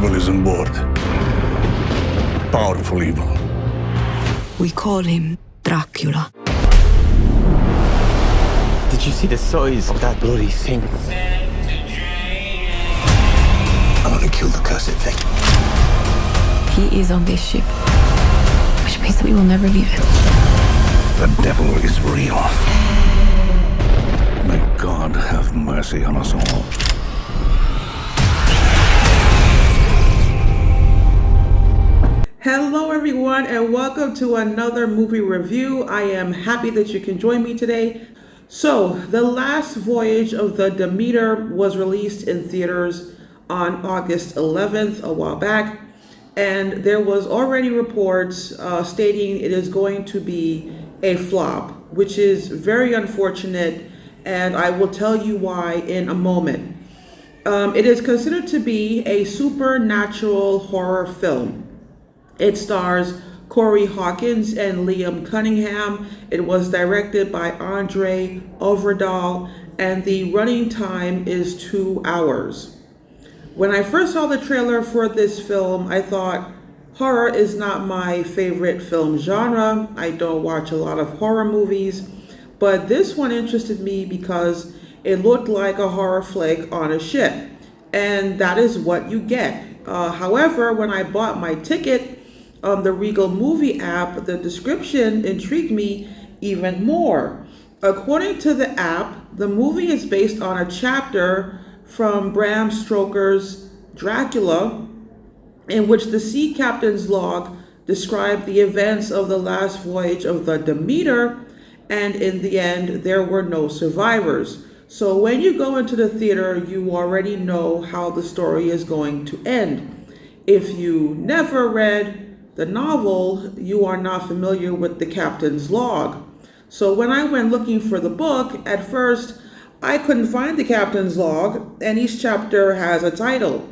Evil is on board. Powerful evil. We call him Dracula. Did you see the size of that bloody thing? I'm gonna kill the cursed thing. He is on this ship, which means that we will never leave it. The devil is real. May God have mercy on us all. Hello everyone and welcome to another movie review. I am happy that you can join me today. So, the last Voyage of the Demeter was released in theaters on August 11th, a while back, and there was already reports stating it is going to be a flop, which is very unfortunate, and I will tell you why in a moment. It is considered to be a supernatural horror film. It stars Corey Hawkins and Liam Cunningham. It was directed by Andre Overdahl, and the running time is 2 hours. When I first saw the trailer for this film, I thought, horror is not my favorite film genre. I don't watch a lot of horror movies, but this one interested me because it looked like a horror flick on a ship, and that is what you get. However, when I bought my ticket on the Regal movie app, the description intrigued me even more. According to the app, the movie is based on a chapter from Bram Stoker's Dracula, in which the sea captain's log described the events of the last voyage of the Demeter, and in the end, there were no survivors. So when you go into the theater, you already know how the story is going to end. If you never read the novel, you are not familiar with the captain's log. So when I went looking for the book, at first, I couldn't find the captain's log, and each chapter has a title.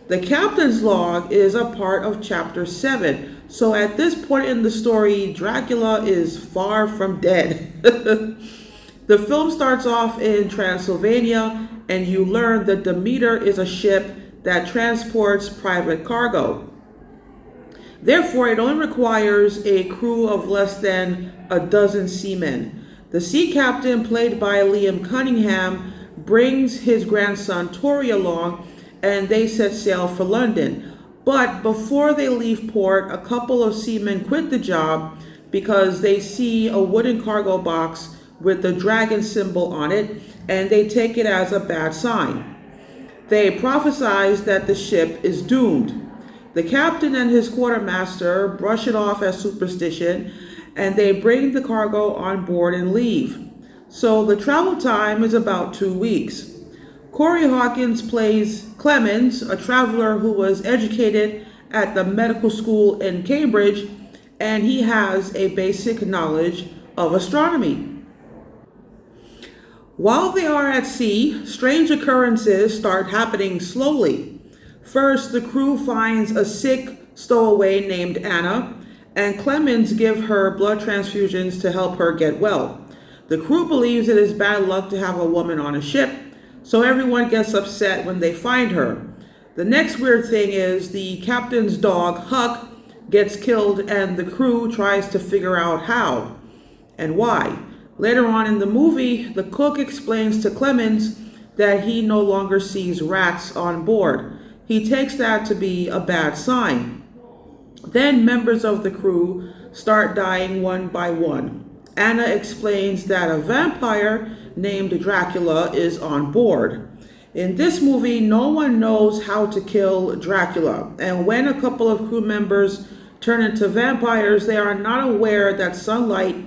The captain's log is a part of chapter 7. So at this point in the story, Dracula is far from dead. The film starts off in Transylvania, and you learn that Demeter is a ship that transports private cargo. Therefore, it only requires a crew of less than a dozen seamen. The sea captain, played by Liam Cunningham, brings his grandson Tori along, and they set sail for London. But before they leave port, a couple of seamen quit the job because they see a wooden cargo box with the dragon symbol on it, and they take it as a bad sign. They prophesize that the ship is doomed. The captain and his quartermaster brush it off as superstition, and they bring the cargo on board and leave. So the travel time is about 2 weeks. Corey Hawkins plays Clemens, a traveler who was educated at the medical school in Cambridge, and he has a basic knowledge of astronomy. While they are at sea, strange occurrences start happening slowly. First, the crew finds a sick stowaway named Anna, and Clemens give her blood transfusions to help her get well. The crew believes it is bad luck to have a woman on a ship, so everyone gets upset when they find her. The next weird thing is the captain's dog, Huck, gets killed, and the crew tries to figure out how and why. Later on in the movie, the cook explains to Clemens that he no longer sees rats on board. He takes that to be a bad sign. Then members of the crew start dying one by one. Anna explains that a vampire named Dracula is on board. In this movie, no one knows how to kill Dracula, and when a couple of crew members turn into vampires, they are not aware that sunlight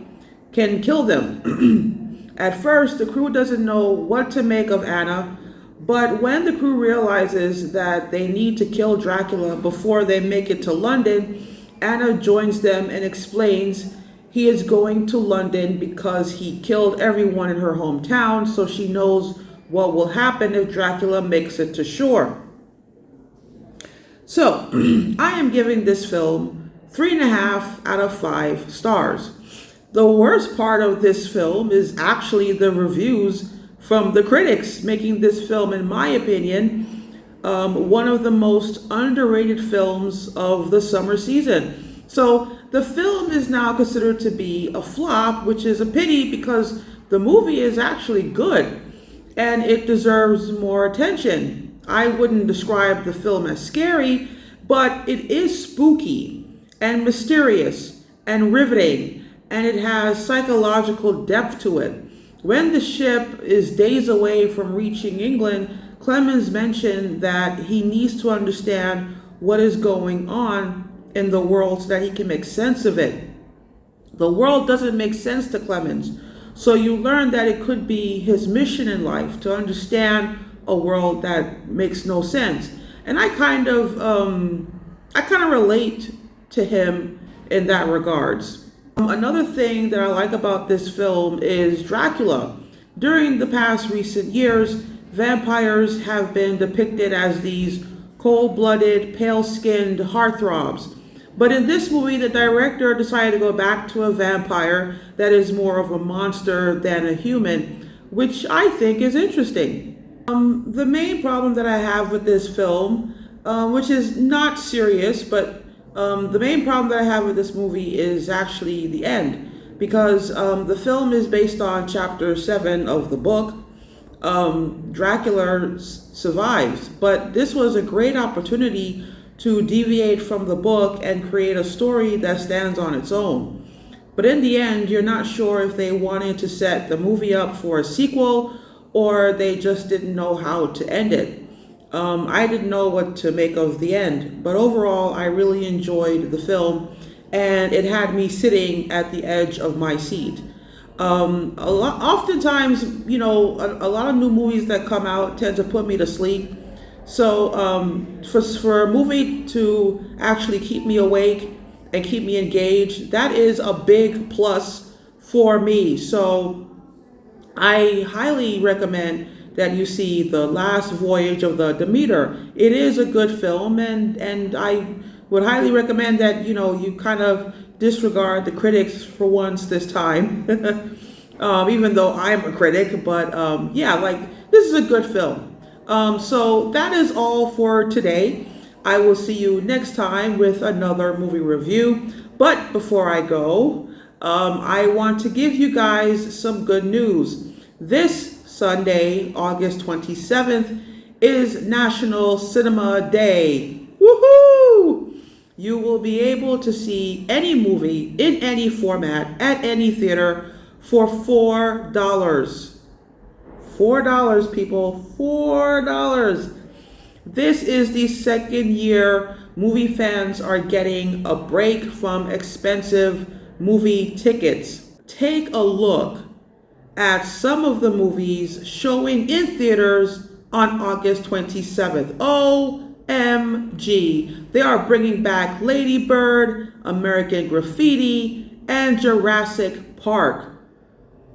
can kill them. At first, the crew doesn't know what to make of Anna, but when the crew realizes that they need to kill Dracula before they make it to London, Anna joins them and explains he is going to London because he killed everyone in her hometown, so she knows what will happen if Dracula makes it to shore. So, I am giving this film 3.5 out of 5 stars. The worst part of this film is actually the reviews from the critics, making this film, in my opinion, one of the most underrated films of the summer season. So the film is now considered to be a flop, which is a pity because the movie is actually good and it deserves more attention. I wouldn't describe the film as scary, but it is spooky and mysterious and riveting, and it has psychological depth to it. When the ship is days away from reaching England, Clemens mentioned that he needs to understand what is going on in the world so that he can make sense of it. The world doesn't make sense to Clemens, so you learn that it could be his mission in life to understand a world that makes no sense. And I kind of relate to him in that regards. Another thing that I like about this film is Dracula. During the past recent years, vampires have been depicted as these cold-blooded, pale-skinned heartthrobs. But in this movie, the director decided to go back to a vampire that is more of a monster than a human, which I think is interesting. The main problem that I have with this film, which is not serious, but the main problem that I have with this movie is actually the end, because the film is based on chapter 7 of the book. Dracula survives, but this was a great opportunity to deviate from the book and create a story that stands on its own. But in the end, you're not sure if they wanted to set the movie up for a sequel or they just didn't know how to end it. I didn't know what to make of the end, but overall, I really enjoyed the film, and it had me sitting at the edge of my seat. Oftentimes, a lot of new movies that come out tend to put me to sleep. So for a movie to actually keep me awake and keep me engaged, that is a big plus for me. So I highly recommend that you see The Last Voyage of the Demeter. It is a good film, and I would highly recommend that you kind of disregard the critics for once this time. Even though I'm a critic, but this is a good film. So that is all for today. I will see you next time with another movie review. But before I go, I want to give you guys some good news. This Sunday, August 27th, is National Cinema Day. Woohoo! You will be able to see any movie in any format at any theater for $4. $4, people. $4. This is the second year movie fans are getting a break from expensive movie tickets. Take a look at some of the movies showing in theaters on August 27th. OMG. They are bringing back Lady Bird, American Graffiti, and Jurassic Park.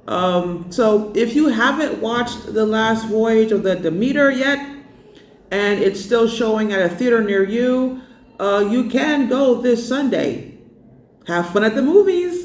So if you haven't watched The Last Voyage of the Demeter yet, and it's still showing at a theater near you, you can go this Sunday. Have fun at the movies.